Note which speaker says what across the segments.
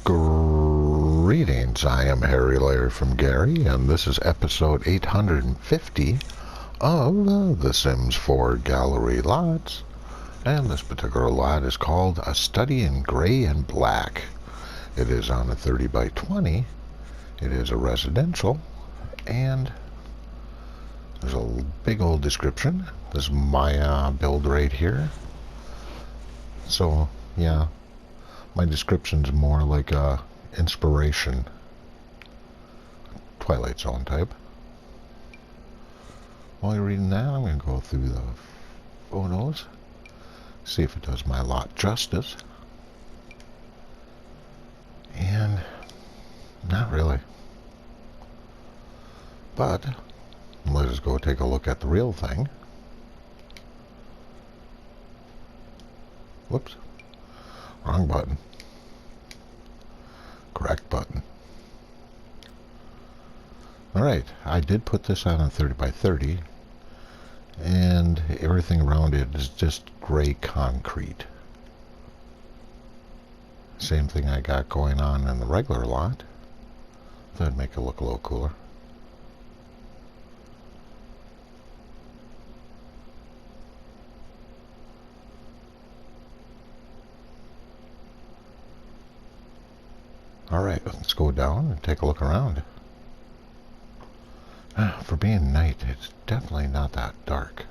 Speaker 1: Greetings, I am Harry Laird from Gary, and this is episode 850 of The Sims 4 Gallery Lots. And this particular lot is called A Study in Gray and Black. It is on a 30 by 20. It is a residential, and there's a big old description. This is my build right here. So, yeah, my description's more like a inspiration, Twilight Zone type. While you're reading that, I'm going to go through the photos, see if it does my lot justice. And not really. But let us go take a look at the real thing. Whoops. Wrong button. Correct button. Alright, I did put this on a 30 by 30, and everything around it is just gray concrete. Same thing I got going on in the regular lot. That'd make it look a little cooler. Alright, let's go down and take a look around. For being night, it's definitely not that dark.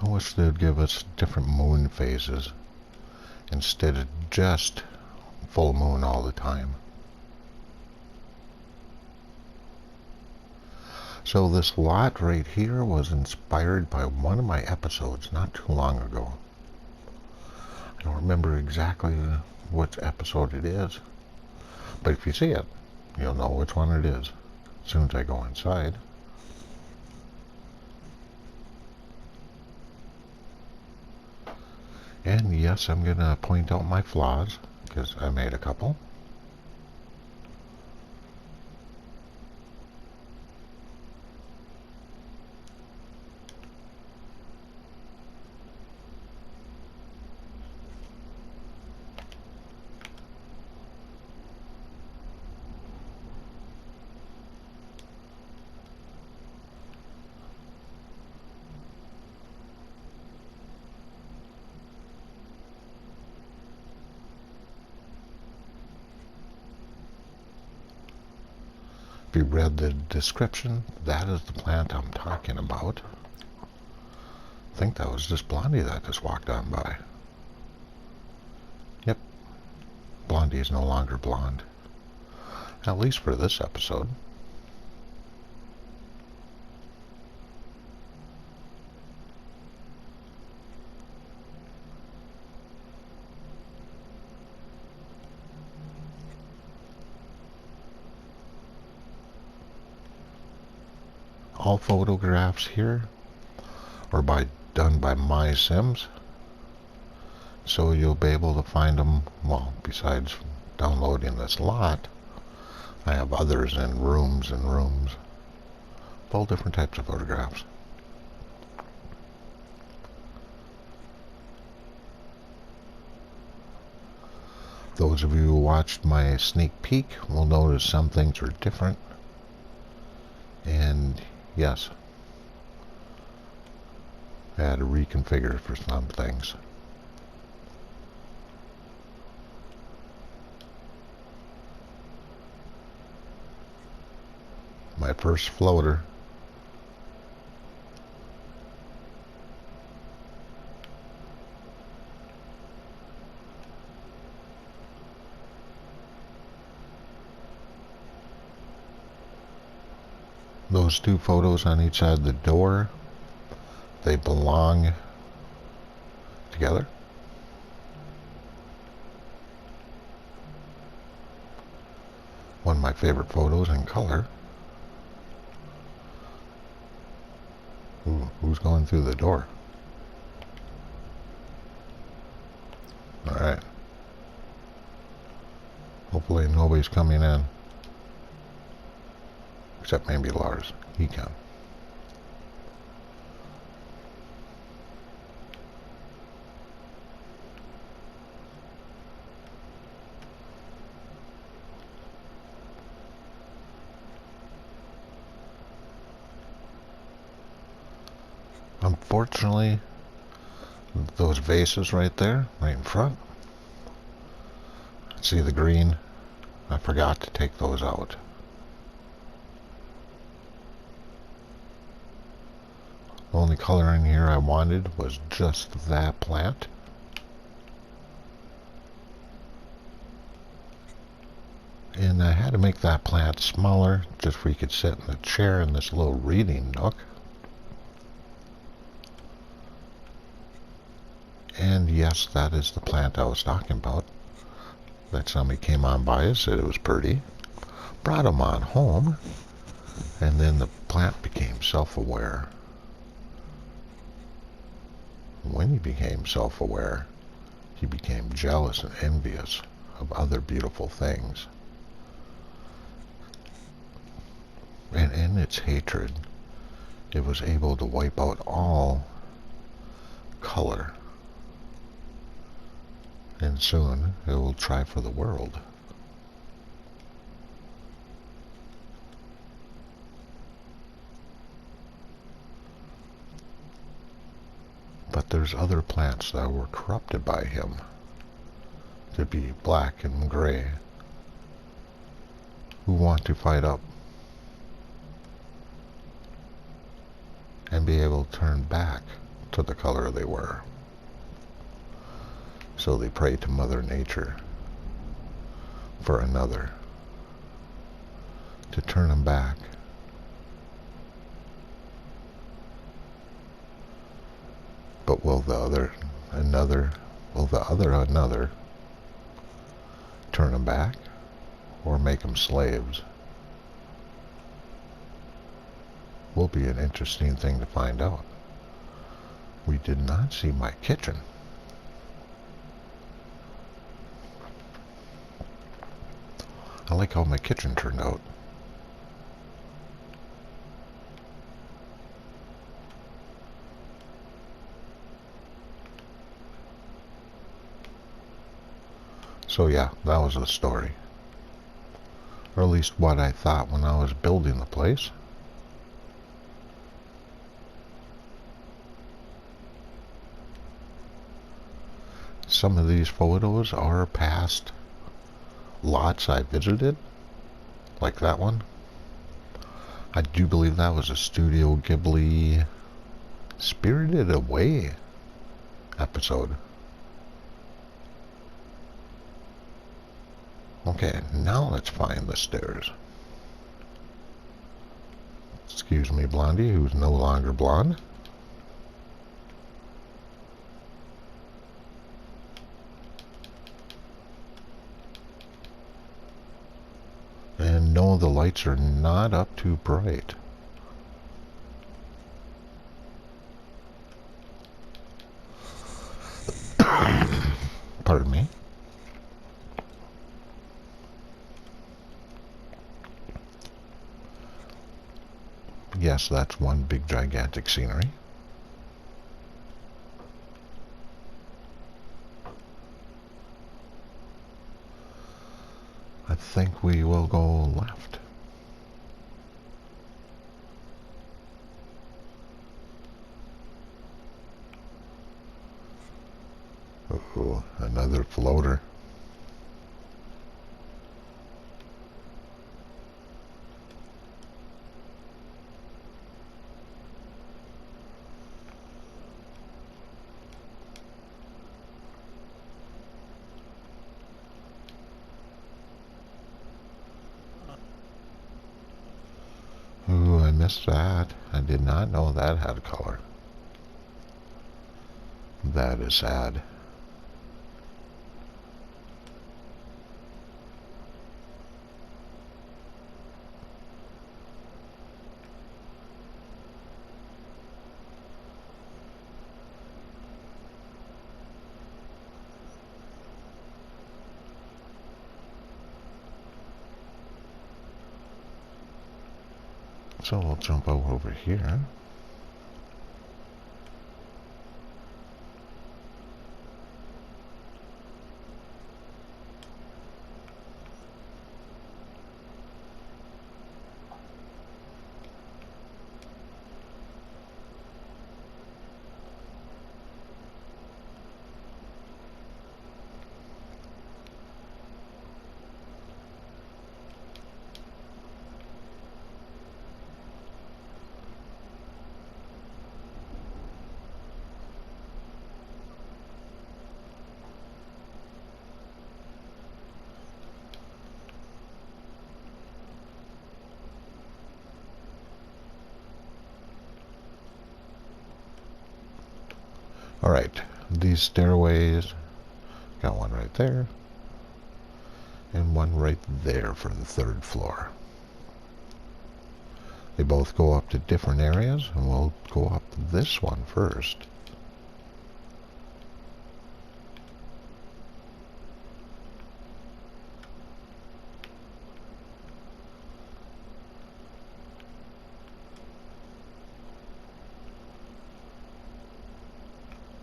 Speaker 1: I wish they'd give us different moon phases instead of just full moon all the time. So this lot right here was inspired by one of my episodes not too long ago. I don't remember exactly which episode it is, but if you see it, you'll know which one it is as soon as I go inside. And yes, I'm going to point out my flaws, because I made a couple. If you read the description, that is the plant I'm talking about. I think that was just Blondie that just walked on by. Yep, Blondie is no longer blonde. At least for this episode. All photographs here are done by my Sims, so you'll be able to find them. Well, besides downloading this lot, I have others in rooms and rooms, all different types of photographs. Those of you who watched my sneak peek will notice some things are different, and yes, I had to reconfigure for some things. My first floater. Those two photos on each side of the door, they belong together. One of my favorite photos in color. Ooh, who's going through the door? Alright. Hopefully nobody's coming in. Except maybe Lars. He can. Unfortunately, those vases right there, right in front, see the green? I forgot to take those out. The only color in here I wanted was just that plant. And I had to make that plant smaller just so we could sit in the chair in this little reading nook. And yes, that is the plant I was talking about. That somebody came on by and said it was pretty. Brought him on home. And then the plant became self-aware. When he became self-aware, he became jealous and envious of other beautiful things. And in its hatred, it was able to wipe out all color. And soon it will try for the world. But there's other plants that were corrupted by him to be black and gray, who want to fight up and be able to turn back to the color they were. So they pray to Mother Nature for another to turn them back. But will the other another turn them back or make them slaves? Will be an interesting thing to find out. We did not see my kitchen. I like how my kitchen turned out. So yeah, that was the story. Or at least what I thought when I was building the place. Some of these photos are past lots I visited, like that one. I do believe that was a Studio Ghibli Spirited Away episode. Okay, now let's find the stairs. Excuse me, Blondie, who's no longer blonde. And no, the lights are not up too bright. Pardon me. Yes, that's one big gigantic scenery. I think we will go left. Ooh, another floater. Ooh, I missed that. I did not know that had a color. That is sad. So we'll jump over here. Alright, these stairways, got one right there, and one right there for the 3rd floor. They both go up to different areas, and we'll go up this one first.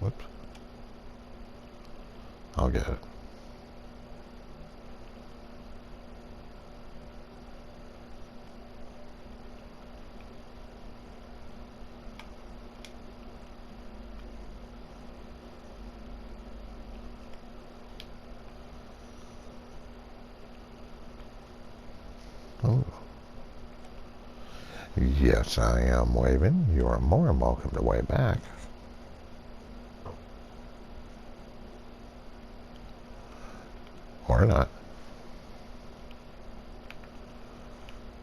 Speaker 1: Whoops. I'll get it. Oh. Yes, I am waving. You are more than welcome to wave back. Or not.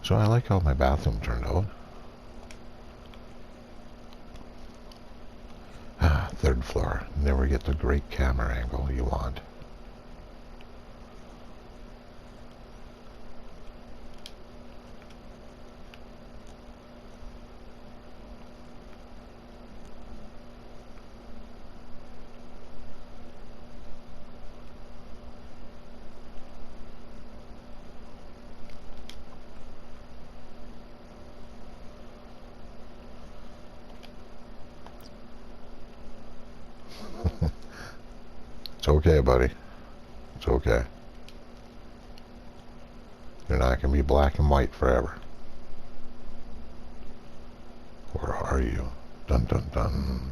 Speaker 1: So I like how my bathroom turned out. Ah, 3rd floor. Never get the great camera angle you want. It's okay, buddy. It's okay. You're not going to be black and white forever. Or are you? Dun dun dun.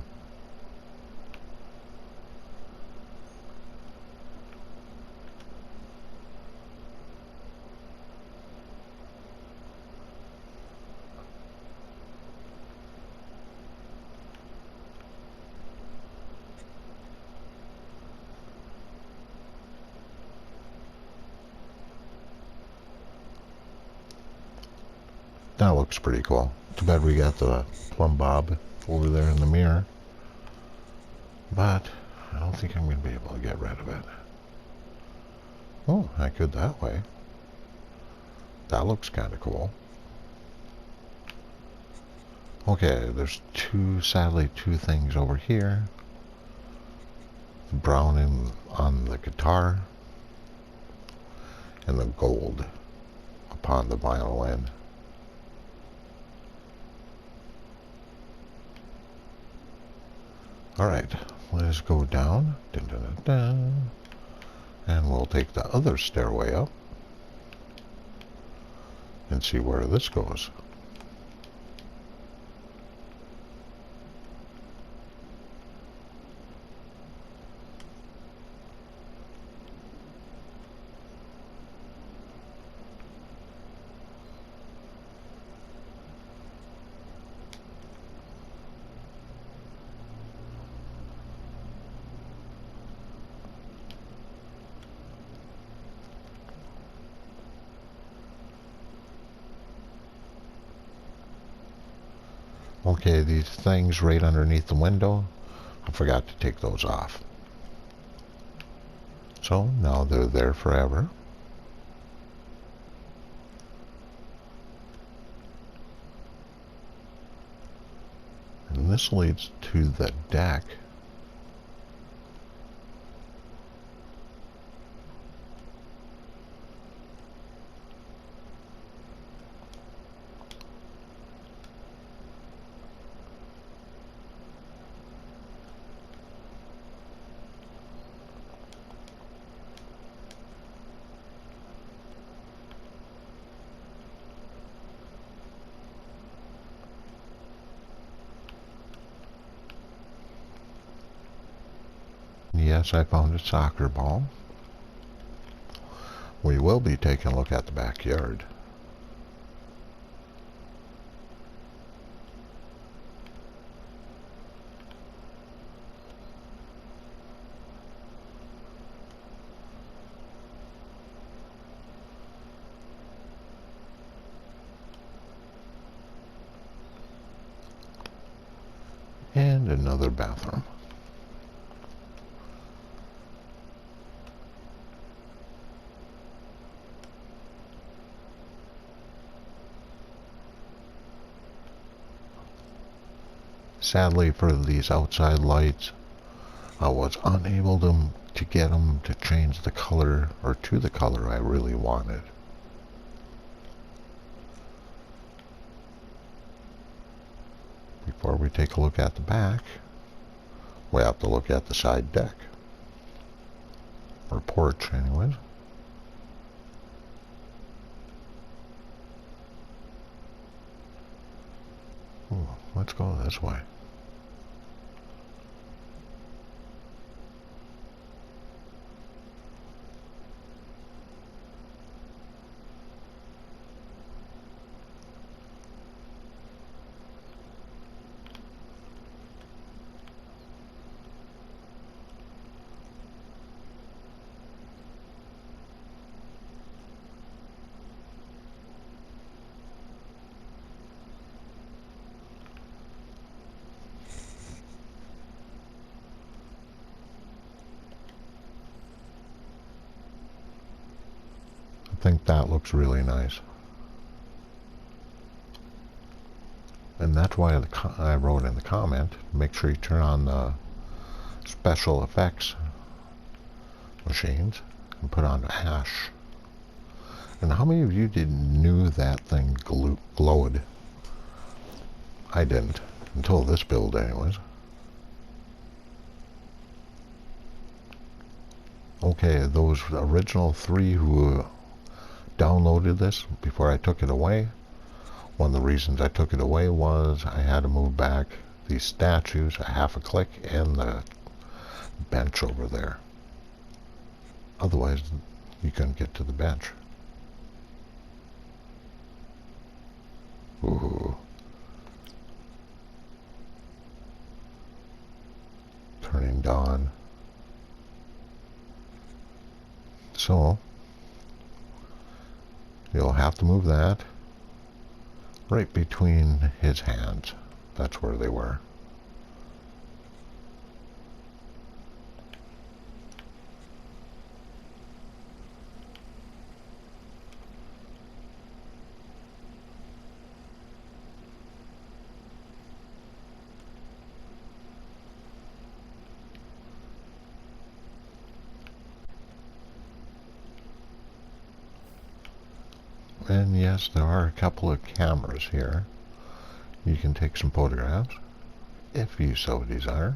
Speaker 1: That looks pretty cool. Too bad we got the plumb bob over there in the mirror. But I don't think I'm going to be able to get rid of it. Oh, I could that way. That looks kind of cool. Okay, there's sadly two things over here. The brown on the guitar and the gold upon the violin. Alright, let's go down. Dun, dun, dun, dun. And we'll take the other stairway up and see where this goes. Okay, these things right underneath the window, I forgot to take those off. So now they're there forever. And this leads to the deck. Yes, I found a soccer ball. We will be taking a look at the backyard. And another bathroom. Sadly for these outside lights, I was unable to get them to change the color or to the color I really wanted. Before we take a look at the back, we have to look at the side deck. Or porch, anyways. Ooh, let's go this way. I think that looks really nice. And that's why I wrote in the comment, make sure you turn on the special effects machines and put on ash. And how many of you knew that thing glowed? I didn't, until this build anyways. Okay, those original 3 who downloaded this before I took it away, one of the reasons I took it away was I had to move back these statues a half a click and the bench over there. Otherwise, you couldn't get to the bench. Ooh. Turning dawn. So, you'll have to move that right between his hands. That's where they were. And yes, there are a couple of cameras here. You can take some photographs if you so desire.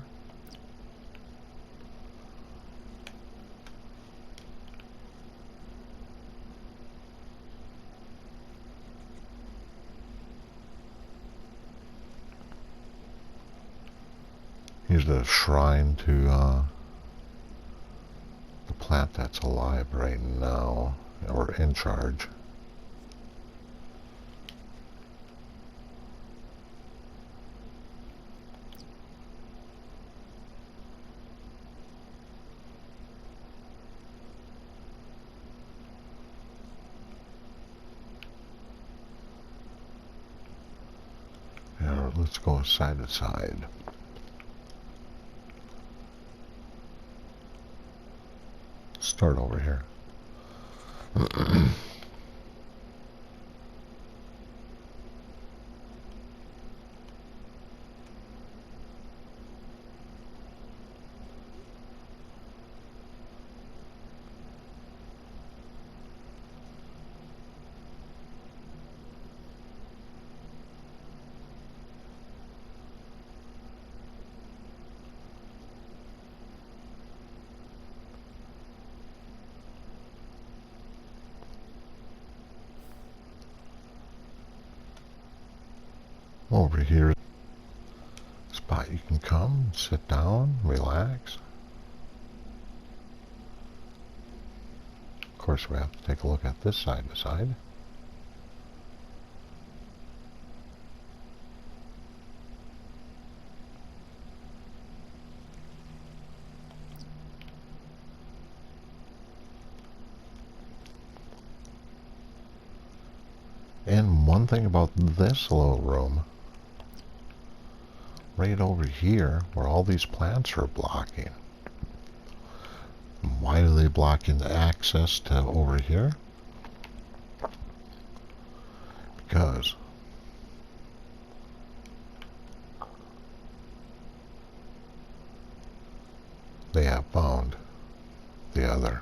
Speaker 1: Here's the shrine to the plant that's alive right now, or in charge. Now let's go side to side. Start over here. Over here, spot you can come, sit down, relax. Of course, we have to take a look at this side to side. And one thing about this little room, right over here where all these plants are blocking. Why are they blocking the access to over here? Because they have found the other.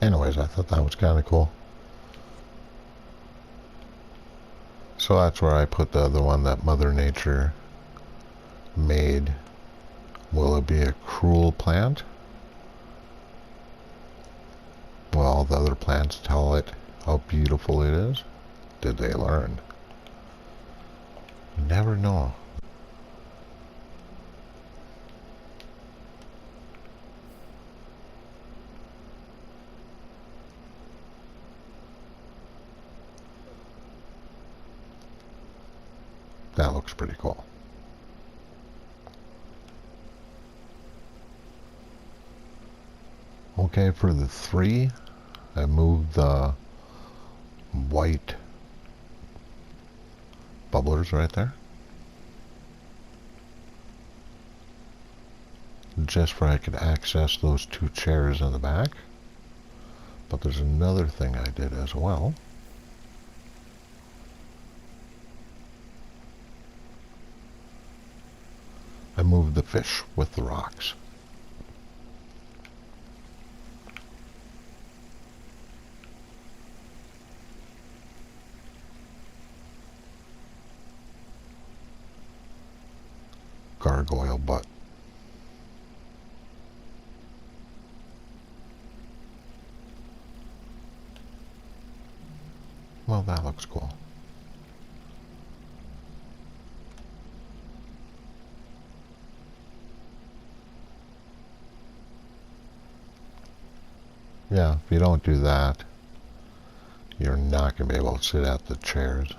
Speaker 1: Anyways, I thought that was kind of cool. So that's where I put the other one that Mother Nature made. Will it be a cruel plant? Well, the other plants tell it how beautiful it is. Did they learn? You never know. That looks pretty cool. Okay, for the 3, I moved the white bubblers right there. Just for I could access those 2 chairs in the back. But there's another thing I did as well. I moved the fish with the rocks. Gargoyle butt. Well, that looks cool. Yeah, if you don't do that, you're not going to be able to sit at the chairs.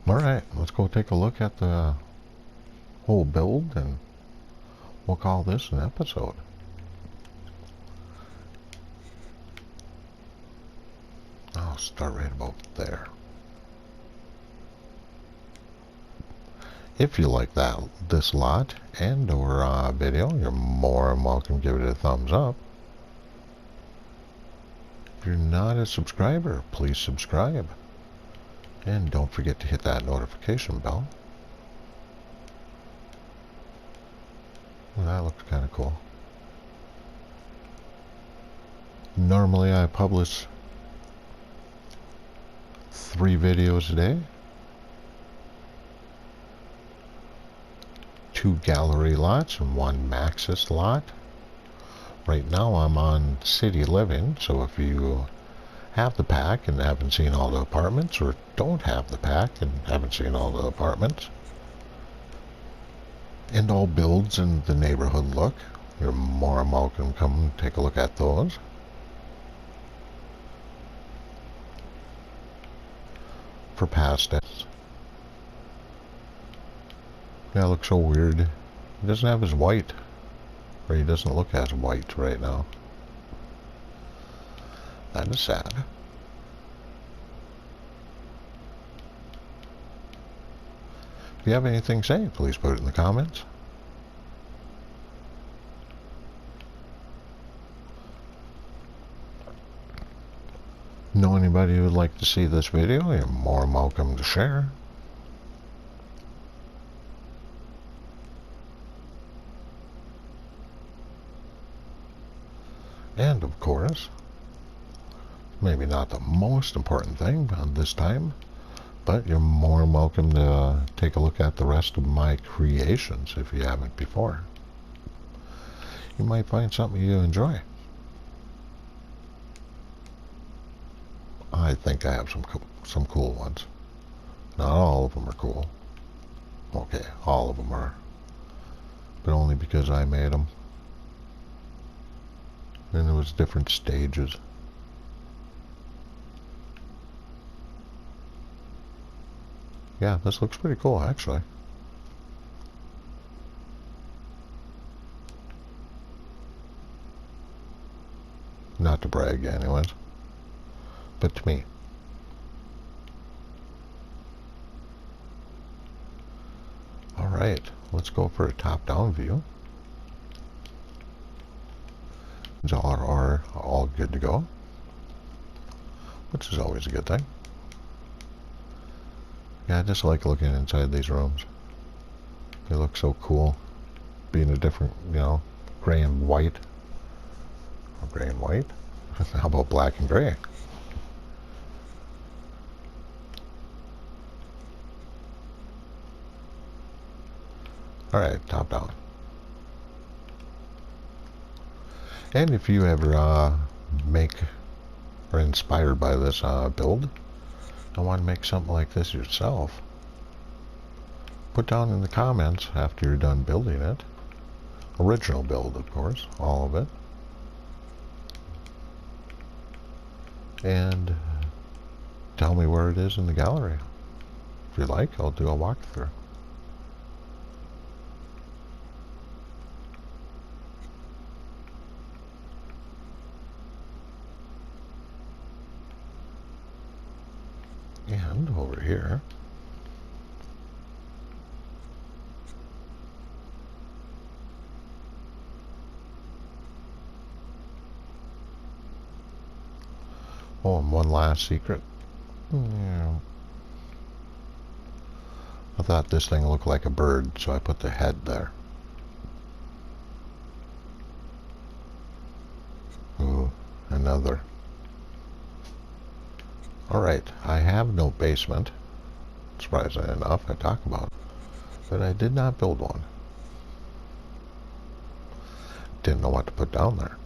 Speaker 1: Alright, let's go take a look at the whole build, and we'll call this an episode. I'll start right about there. If you like this lot and or video, you're more than welcome to give it a thumbs up. If you're not a subscriber, please subscribe. And don't forget to hit that notification bell. Well, that looks kind of cool. Normally I publish 3 videos a day. 2 gallery lots and 1 Maxis lot. Right now I'm on City Living, so if you have the pack and haven't seen all the apartments, or don't have the pack and haven't seen all the apartments, and all builds in the neighborhood look, you're more than welcome to come take a look at those. For past episodes. Yeah, it looks so weird. He doesn't have his white, or he doesn't look as white right now. That is sad. If you have anything to say, please put it in the comments. Know anybody who would like to see this video, you're more than welcome to share. And of course, maybe not the most important thing this time, but you're more than welcome to take a look at the rest of my creations if you haven't before. You might find something you enjoy. think I have some cool ones. Not all of them are cool. Okay, all of them are. But only because I made them. And it was different stages. Yeah, this looks pretty cool, actually. Not to brag, anyways. But to me. Alright, let's go for a top-down view. These are all good to go, which is always a good thing. Yeah, I just like looking inside these rooms. They look so cool. Being a different, gray and white. Or gray and white? How about black and gray? Alright, top down. And if you ever make or inspired by this build, and want to make something like this yourself, put down in the comments after you're done building it. Original build, of course, all of it. And tell me where it is in the gallery. If you like, I'll do a walkthrough. And over here, oh, and one last secret. Yeah. I thought this thing looked like a bird, so I put the head there. Ooh, another. Alright, I have no basement. Surprisingly enough, I talk about it. But I did not build one. Didn't know what to put down there.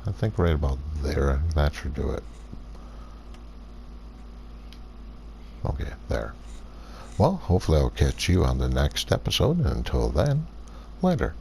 Speaker 1: I think right about there, that should do it. Okay, there. Well, hopefully I'll catch you on the next episode, and until then, later.